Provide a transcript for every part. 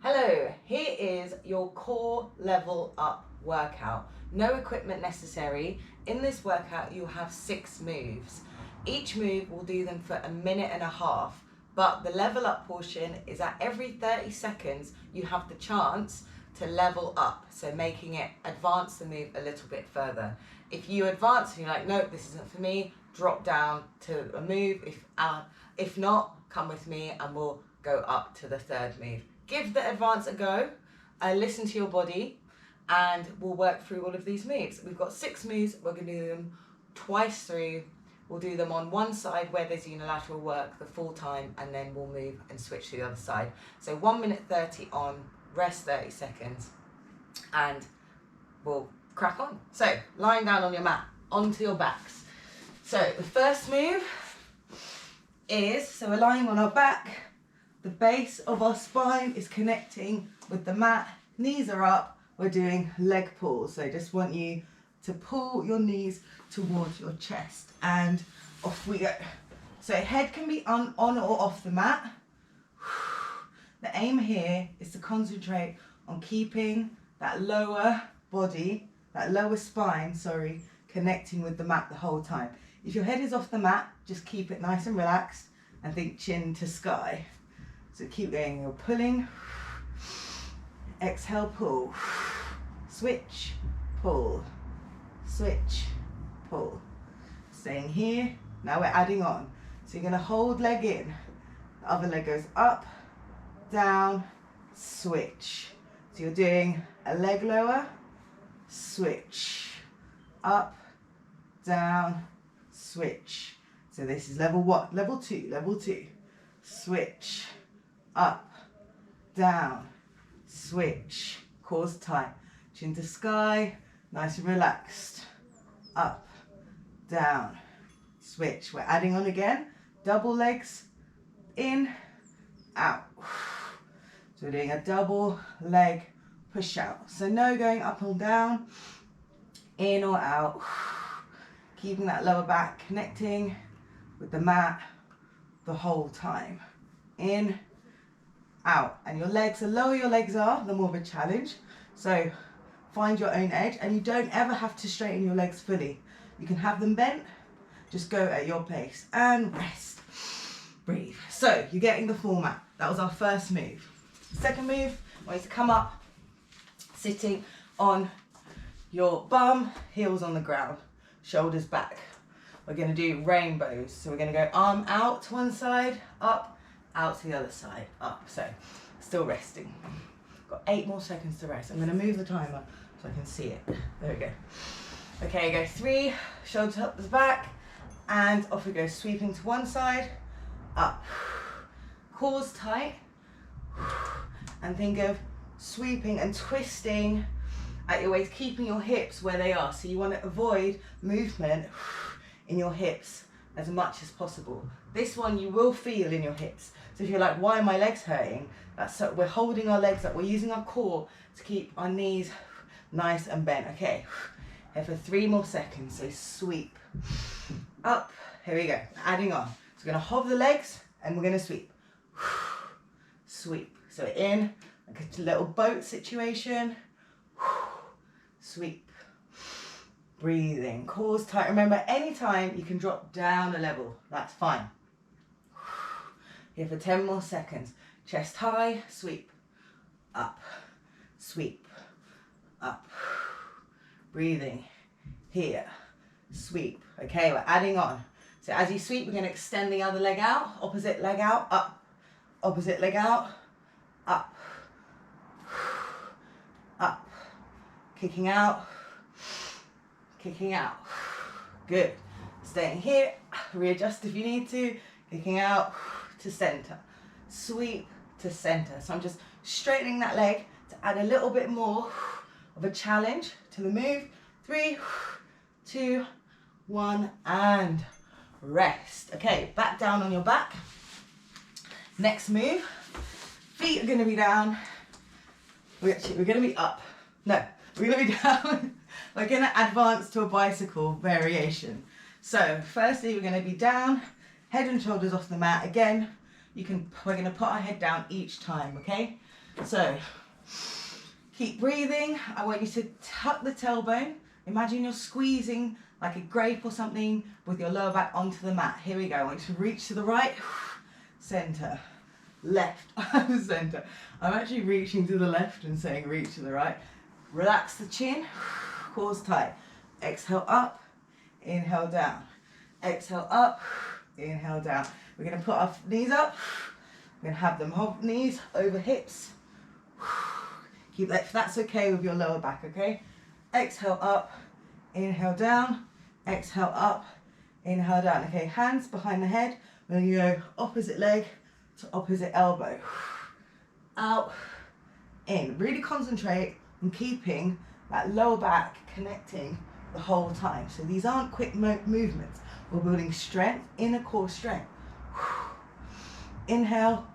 Hello, here is your core level up workout. No equipment necessary. In this workout you'll have 6 moves. Each move will do them for 1.5 minutes, but the level up portion is at every 30 seconds you have the chance to level up, so making it advance the move a little bit further. If you advance and you're like, nope, this isn't for me, drop down to a move. If not, come with me and we'll go up to the 3rd move. Give the advance a go, listen to your body, and we'll work through all of these moves. We've got 6 moves, we're going to do them twice through. We'll do them on one side where there's unilateral work the full time, and then we'll move and switch to the other side. So 1 minute 30 on, rest 30 seconds, and we'll crack on. So lying down on your mat, onto your backs. So the first move is, so we're lying on our back, the base of our spine is connecting with the mat, knees are up, we're doing leg pulls. So I just want you to pull your knees towards your chest and off we go. So head can be on or off the mat. The aim here is to concentrate on keeping that lower body, that lower spine, connecting with the mat the whole time. If your head is off the mat, just keep it nice and relaxed and think chin to sky. So keep going, you're pulling, exhale, pull, switch, pull, switch, pull. Staying here, now we're adding on. So you're gonna hold leg in, the other leg goes up, down, switch. So you're doing a leg lower, switch, up, down, switch. So this is level 1, level 2, switch, up, down, switch, cores tight, chin to sky, nice and relaxed, up, down, switch. We're adding on again, double legs, in, out. So we're doing a double leg push out. So no going up or down, in or out, keeping that lower back connecting with the mat the whole time. In, out. And your legs, the lower your legs are, the more of a challenge. So find your own edge, and you don't ever have to straighten your legs fully. You can have them bent, just go at your pace and rest, breathe. So you're getting the format. That was our first move. Second move, I want you to come up, sitting on your bum, heels on the ground, shoulders back. We're going to do rainbows. So we're going to go arm out to one side, up, out to the other side, up. So still resting. Got 8 more seconds to rest. I'm going to move the timer so I can see it. There we go. Okay, go 3, shoulders up the back, and off we go, sweeping to one side, up. Cores tight, and think of sweeping and twisting at your waist, keeping your hips where they are. So you want to avoid movement in your hips as much as possible. This one you will feel in your hips. So if you're like, why are my legs hurting? That's so we're holding our legs up. We're using our core to keep our knees nice and bent. Okay, here for 3 more seconds. So sweep, up. Here we go, adding on. So we're gonna hover the legs and we're gonna sweep. Sweep, so in, like a little boat situation. Sweep. Breathing, cores tight. Remember, anytime you can drop down a level, that's fine. Here for 10 more seconds. Chest high, sweep, up, sweep, up. Breathing, here, sweep. Okay, we're adding on. So as you sweep, we're going to extend the other leg out, opposite leg out, up, opposite leg out, up, up, kicking out, kicking out. Good. Staying here, readjust if you need to, kicking out to center, sweep to center. So I'm just straightening that leg to add a little bit more of a challenge to the move. 3, 2, 1, and rest. Okay, back down on your back. Next move, feet are going to be down. We're going to be up. No, we're going to be down. We're going to advance to a bicycle variation. So firstly, we're going to be down, head and shoulders off the mat. Again, we're going to put our head down each time, okay? So keep breathing. I want you to tuck the tailbone. Imagine you're squeezing like a grape or something with your lower back onto the mat. Here we go. I want you to reach to the right, center, left, center. I'm actually reaching to the left and saying reach to the right. Relax the chin, cores tight. Exhale up, inhale down. Exhale up, inhale down. We're going to put our knees up. We're going to have them knees over hips. Keep that if that's okay with your lower back, okay? Exhale up, inhale down. Exhale up, inhale down. Okay, hands behind the head. We're going to go opposite leg to opposite elbow. Out, in. Really concentrate on keeping that lower back connecting the whole time. So these aren't quick movements. We're building strength, inner core strength. Inhale,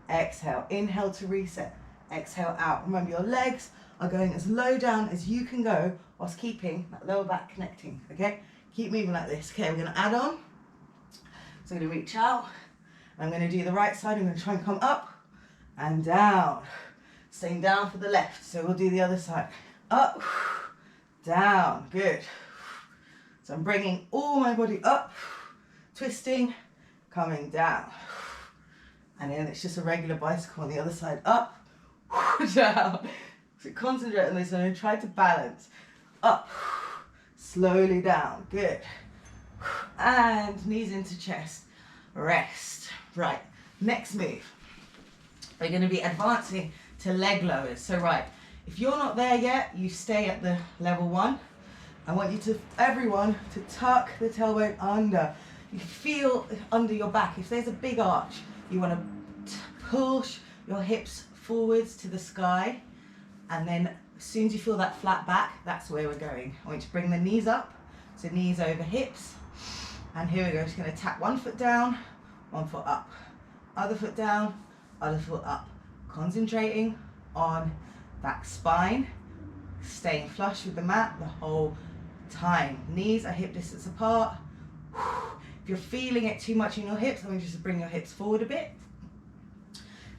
exhale. Inhale to reset. Exhale out. Remember, your legs are going as low down as you can go whilst keeping that lower back connecting, okay? Keep moving like this. Okay, we're going to add on. So I'm going to reach out. I'm going to do the right side. I'm going to try and come up and down. Staying down for the left. So we'll do the other side. Up, down. Good. So I'm bringing all my body up, twisting, coming down. And then it's just a regular bicycle on the other side. Up, down. So concentrate on this and try to balance. Up, slowly down. Good. And knees into chest. Rest. Right. Next move. We're going to be advancing to leg lowers. So right, if you're not there yet, you stay at the level 1. I want you to, everyone, to tuck the tailbone under. You feel under your back. If there's a big arch, you want to push your hips forwards to the sky. And then as soon as you feel that flat back, that's where we're going. I want you to bring the knees up. So knees over hips. And here we go. Just going to tap one foot down, one foot up. Other foot down, other foot up. Concentrating on that spine. Staying flush with the mat the whole time. Knees are hip distance apart. If you're feeling it too much in your hips, I want you to bring your hips forward a bit.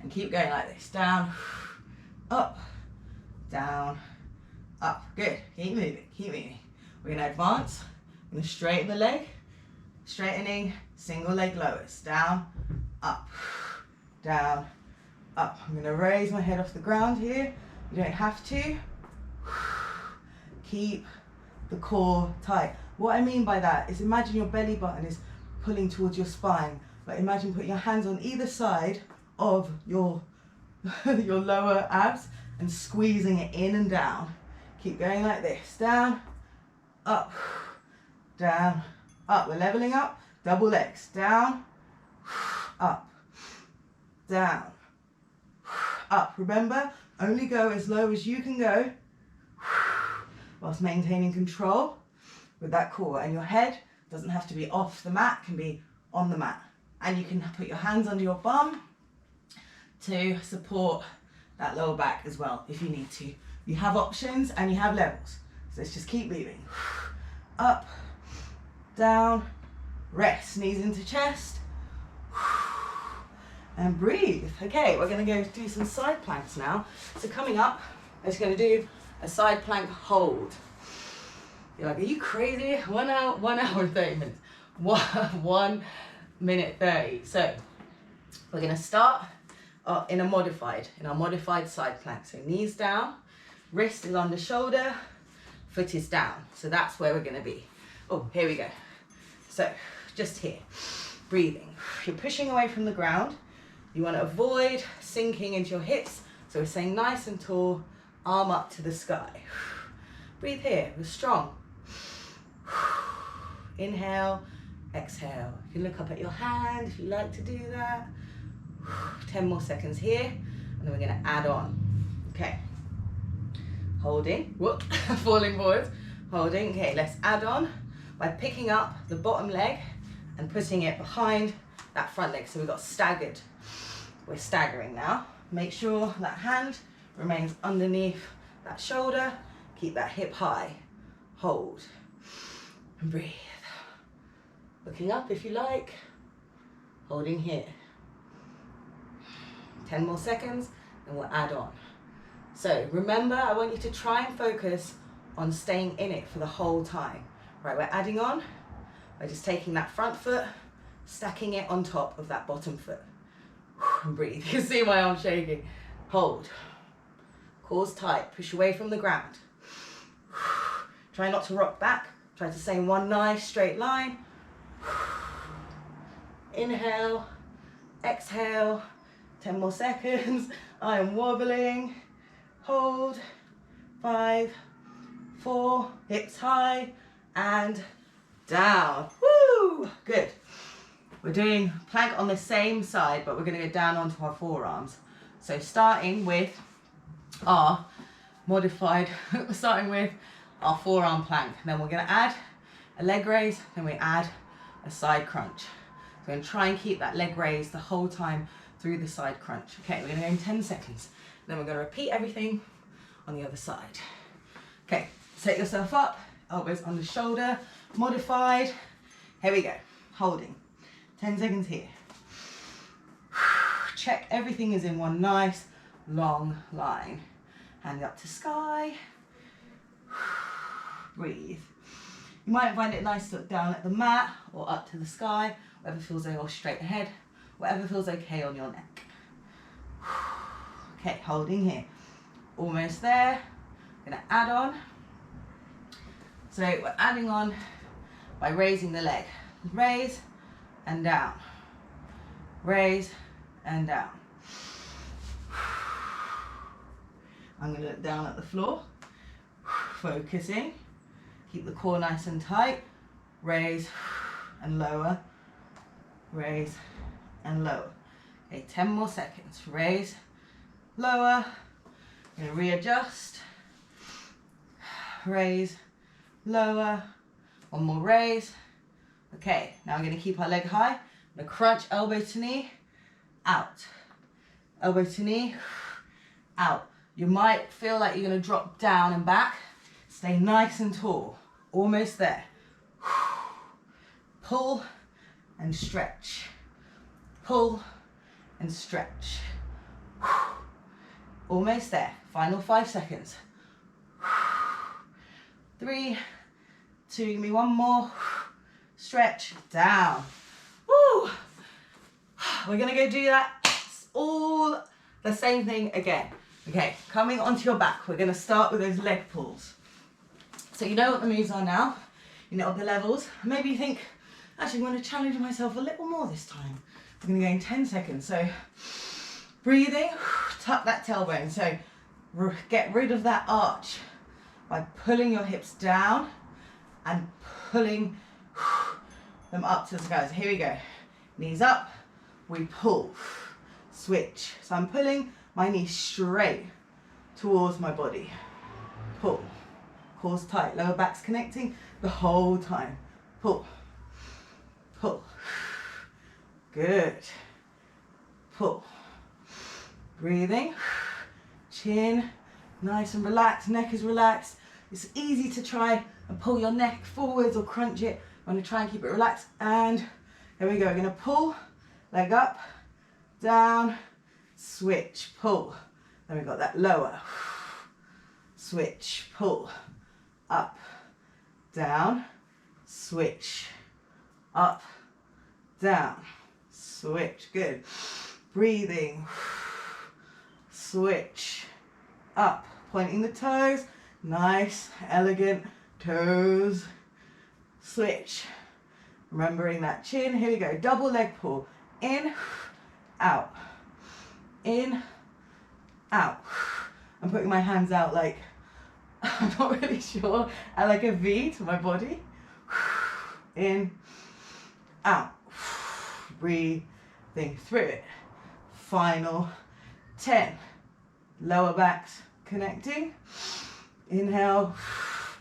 And keep going like this. Down, up, down, up. Good. Keep moving, keep moving. We're going to advance. We're going to straighten the leg. Straightening, single leg lowers. Down, up, down, up. I'm going to raise my head off the ground here. You don't have to. Keep the core tight. What I mean by that is imagine your belly button is pulling towards your spine. But imagine putting your hands on either side of your, your lower abs and squeezing it in and down. Keep going like this. Down, up, down, up. We're leveling up. Double legs. Down, up, down, up. Remember, only go as low as you can go whilst maintaining control with that core. And your head doesn't have to be off the mat, can be on the mat. And you can put your hands under your bum to support that lower back as well if you need to. You have options and you have levels. So let's just keep moving. Up, down, rest, knees into chest. And breathe. Okay, we're going to go do some side planks now. So coming up, I'm just going to do a side plank hold. You're like, are you crazy? 1 hour and 30 minutes. 1 minute 30. So we're going to start in our modified side plank. So knees down, wrist is under shoulder, foot is down. So that's where we're going to be. Oh, here we go. So just here, breathing. You're pushing away from the ground. You want to avoid sinking into your hips. So we're staying nice and tall, arm up to the sky. Breathe here, we're strong. Inhale, exhale. You can look up at your hand if you like to do that. 10 more seconds here, and then we're going to add on. Okay. Holding, whoop, falling forward. Holding, okay, let's add on by picking up the bottom leg and putting it behind that front leg. So we've got staggered. We're staggering now. Make sure that hand remains underneath that shoulder. Keep that hip high. Hold. And breathe. Looking up if you like. Holding here. 10 more seconds, and we'll add on. So remember, I want you to try and focus on staying in it for the whole time. Right, we're adding on by just taking that front foot, stacking it on top of that bottom foot. And breathe. You can see my arm shaking. Hold. Cores tight. Push away from the ground. Try not to rock back. Try to stay in one nice straight line. Inhale. Exhale. 10 more seconds. I am wobbling. Hold. 5, 4, hips high, and down. Woo! Good. We're doing plank on the same side, but we're going to go down onto our forearms. So starting with our modified, starting with our forearm plank. Then we're going to add a leg raise, then we add a side crunch. So we're going to try and keep that leg raise the whole time through the side crunch. Okay, we're going to go in 10 seconds. Then we're going to repeat everything on the other side. Okay, set yourself up, elbows on the shoulder, modified. Here we go, holding. 10 seconds here. Check everything is in one nice long line. Hand up to sky. Breathe. You might find it nice to look down at the mat or up to the sky, whatever feels okay, or straight ahead, whatever feels okay on your neck. Okay, holding here. Almost there. Gonna add on. So we're adding on by raising the leg. Raise and down. Raise and down. I'm going to look down at the floor. Focusing. Keep the core nice and tight. Raise and lower. Raise and lower. Okay, 10 more seconds. Raise, lower. I'm going to readjust. Raise, lower. One more raise. Okay, now we're going to keep our leg high. I'm going to crunch elbow to knee, out. Elbow to knee, out. You might feel like you're going to drop down and back. Stay nice and tall. Almost there. Pull and stretch. Pull and stretch. Almost there. Final 5 seconds. 3, 2, give me one more. Stretch down. Woo! We're gonna go do that all the same thing again. Okay, coming onto your back, we're gonna start with those leg pulls. So you know what the moves are now, you know the levels. Maybe you think, actually I'm gonna challenge myself a little more this time. We're gonna go in 10 seconds. So breathing, tuck that tailbone. So get rid of that arch by pulling your hips down and pulling them up to the sky. So here we go. Knees up, we pull, switch. So I'm pulling my knees straight towards my body. Pull, core's tight, lower back's connecting the whole time. Pull, pull. Good. Pull. Breathing. Chin, nice and relaxed, neck is relaxed. It's easy to try and pull your neck forwards or crunch it. I'm going to try and keep it relaxed. And here we go. We're going to pull, leg up, down, switch, pull. Then we've got that lower. Switch, pull, up, down, switch, up, down, switch. Good. Breathing. Switch, up, pointing the toes. Nice, elegant toes. Switch. Remembering that chin. Here we go. Double leg pull. In, out. In, out. I'm putting my hands out like, I'm not really sure. I like a V to my body. In, out. Breathing through it. Final 10. Lower backs connecting. Inhale,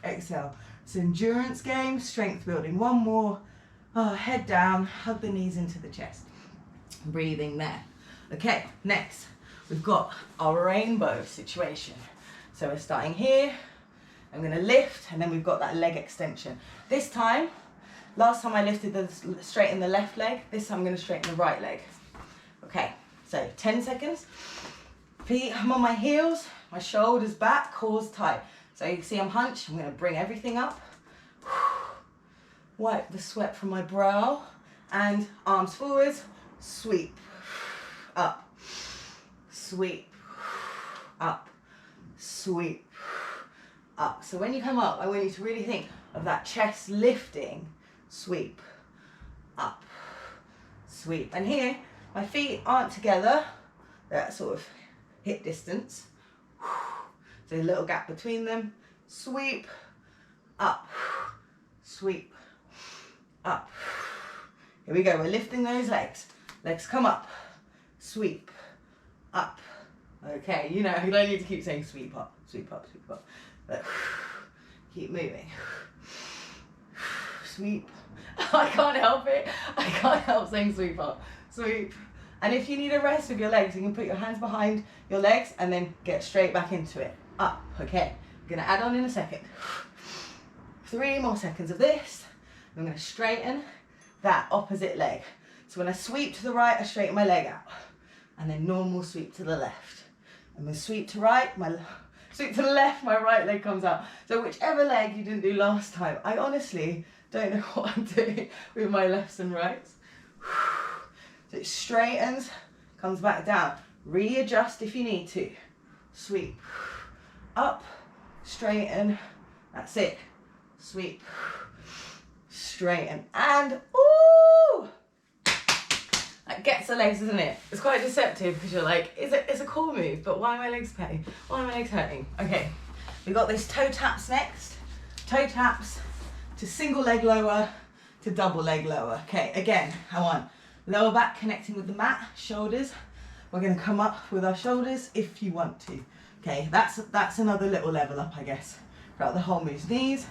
exhale. It's an endurance game, strength building. One more. Oh, head down, hug the knees into the chest. Breathing there. Okay, next we've got our rainbow situation. So we're starting here. I'm going to lift, and then we've got that leg extension. This time, last time I lifted straighten the left leg. This time I'm going to straighten the right leg. Okay, So 10 seconds. Feet, I'm on my heels, my shoulders back, core's tight. So you can see I'm hunched. I'm going to bring everything up. Wipe the sweat from my brow and arms forwards. Sweep up, sweep up, sweep up. So when you come up, I want you to really think of that chest lifting. Sweep up, sweep. And here, my feet aren't together. They're at sort of hip distance. So a little gap between them. Sweep up, sweep up. Here we go, we're lifting those legs. Legs come up, sweep up. Okay, you know, you don't need to keep saying sweep up, sweep up, sweep up. But keep moving. Sweep. I can't help it. I can't help saying sweep up, sweep. And if you need a rest with your legs, you can put your hands behind your legs and then get straight back into it. Up, okay. I'm gonna add on in a second. 3 more seconds of this. I'm gonna straighten that opposite leg. So when I sweep to the right, I straighten my leg out. And then normal sweep to the left. And then sweep to right, sweep to the left, my right leg comes out. So whichever leg you didn't do last time, I honestly don't know what I'm doing with my lefts and rights. So it straightens, comes back down. Readjust if you need to. Sweep, up, straighten, that's it. Sweep, straighten, and ooh! That gets the legs, isn't it? It's quite deceptive because you're like, it's a core move, but why are my legs pain? Why are my legs hurting? Okay, we've got this toe taps next. Toe taps to single leg lower to double leg lower. Okay, again, I want lower back connecting with the mat, shoulders. We're gonna come up with our shoulders if you want to. Okay, that's another little level up, I guess, throughout the whole moves. Knees,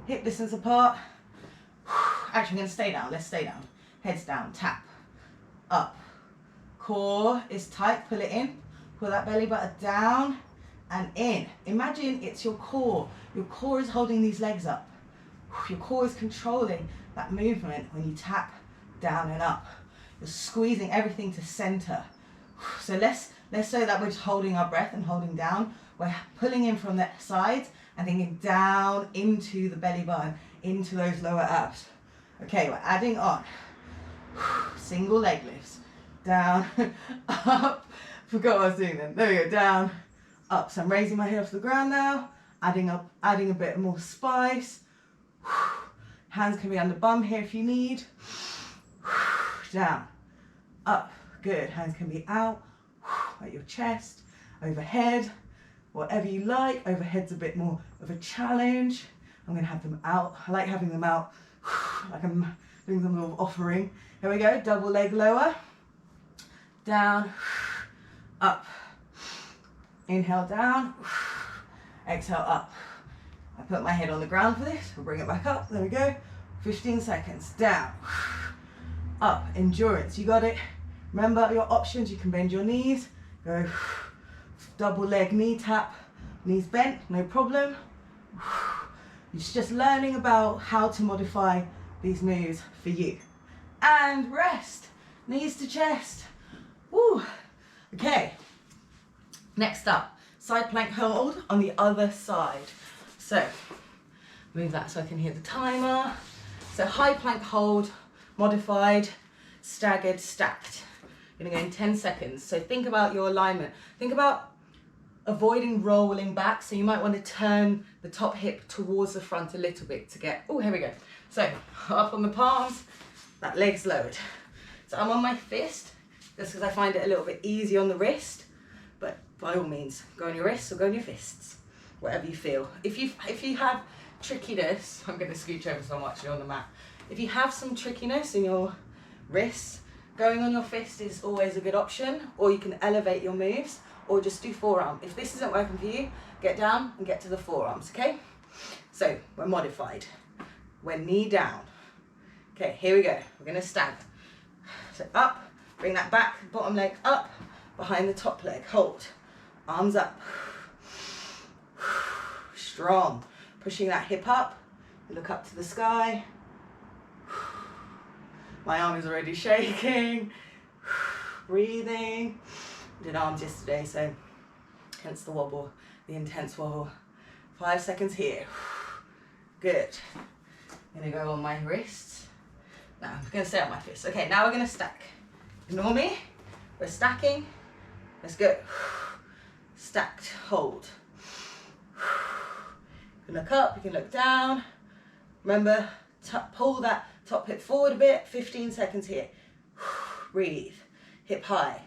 hip distance apart. Actually, I'm gonna stay down, let's stay down. Heads down, tap, up. Core is tight, pull it in. Pull that belly button down and in. Imagine it's your core. Your core is holding these legs up. Your core is controlling that movement when you tap down and up. You're squeezing everything to center. So less so that we're just holding our breath and holding down. We're pulling in from the sides and thinking down into the belly button, into those lower abs. Okay, we're adding on. Single leg lifts. Down, up. Forgot what I was doing then. There we go, down, up. So I'm raising my head off the ground now, adding a bit more spice. Hands can be under bum here if you need. Down, up, good. Hands can be out, at your chest, overhead, whatever you like. Overhead's a bit more of a challenge. I'm gonna have them out. I like having them out, like I'm doing some little offering. Here we go, double leg lower, down, up. Inhale down, exhale up. I put my head on the ground for this, we'll bring it back up, there we go. 15 seconds, down, up, endurance, you got it. Remember your options, you can bend your knees, go double leg knee tap, knees bent, no problem. It's just learning about how to modify these moves for you. And rest, knees to chest. Woo. Okay, next up, side plank hold on the other side. So, move that so I can hear the timer. So high plank hold, modified, staggered, stacked. You're gonna go in 10 seconds. So think about your alignment. Think about avoiding rolling back. So you might want to turn the top hip towards the front a little bit to get, oh, here we go. So up on the palms, that leg's lowered. So I'm on my fist, just because I find it a little bit easy on the wrist, but by all means, go on your wrists or go on your fists, whatever you feel. If you have trickiness, I'm going to scooch over so I'm actually on the mat. If you have some trickiness in your wrists, going on your fist is always a good option, or you can elevate your moves, or just do forearm. If this isn't working for you, get down and get to the forearms, okay? So we're modified. We're knee down. Okay, here we go. We're gonna stagger. So up, bring that back, bottom leg up, behind the top leg, hold. Arms up. Strong. Pushing that hip up, look up to the sky. My arm is already shaking. breathing. Did arms yesterday, so hence the wobble, the intense wobble. 5 seconds here. Good. I'm gonna go on my wrists. Now I'm gonna stay on my fists. Okay, now we're gonna stack. Ignore me. We're stacking. Let's go. Stacked, hold. You can look up, you can look down. Remember, pull that top hip forward a bit. 15 seconds here. Breathe. Hip high.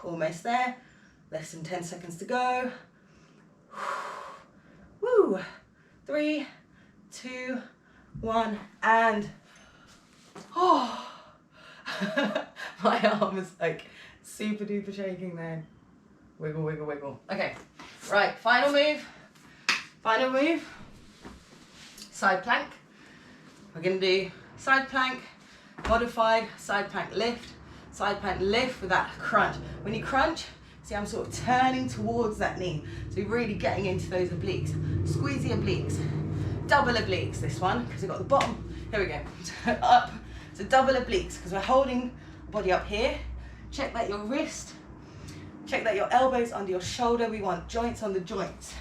Almost there. Less than 10 seconds to go. Woo. 3, 2, 1, and oh, my arm is like super duper shaking there. Wiggle, wiggle, wiggle. Okay, right, final move. Final move. Side plank. We're gonna do side plank, modified side plank lift with that crunch. When you crunch, see I'm sort of turning towards that knee. So you're really getting into those obliques. Squeeze the obliques. Double obliques, this one, because we've got the bottom. Here we go. Up. So double obliques, because we're holding the body up here. Check that your wrist, check that your elbows under your shoulder. We want joints on the joints.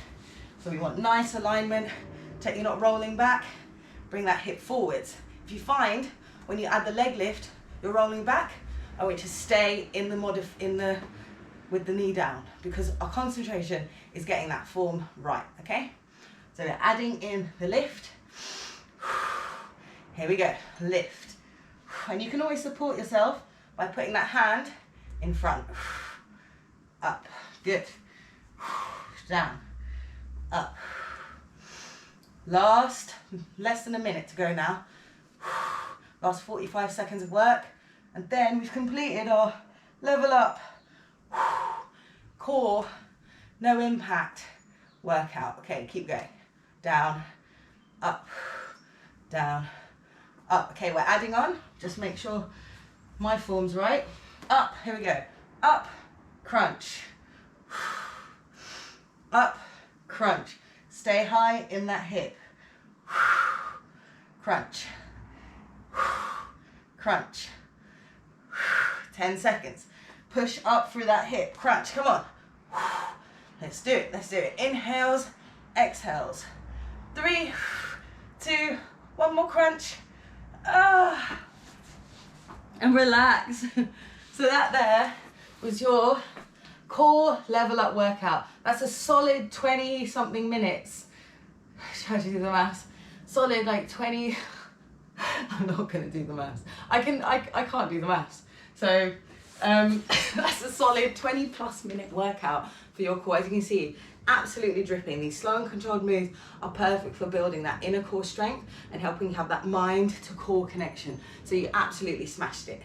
So we want nice alignment. Check you're not rolling back. Bring that hip forwards. If you find when you add the leg lift, you're rolling back, I want you to stay in the with the knee down, because our concentration is getting that form right, okay? So we're adding in the lift. Here we go, lift. And you can always support yourself by putting that hand in front. Up, good. Down, up. Last, less than a minute to go now. Last 45 seconds of work. And then we've completed our level up core, no impact workout. Okay, keep going. Down, up, down, up. Okay, we're adding on. Just make sure my form's right. Up, here we go. Up, crunch. Up, crunch. Stay high in that hip. Crunch. Crunch. 10 seconds. Push up through that hip. Crunch, come on. Let's do it, let's do it. Inhales, exhales. 3, 2, 1 more crunch. And relax. So that there was your core level up workout. That's a solid 20 something minutes. Try to do the maths. Solid like 20. I'm not gonna do the maths. I can't do the maths. So that's a solid 20 plus minute workout for your core. As you can see, absolutely dripping. These slow and controlled moves are perfect for building that inner core strength and helping you have that mind to core connection. So you absolutely smashed it.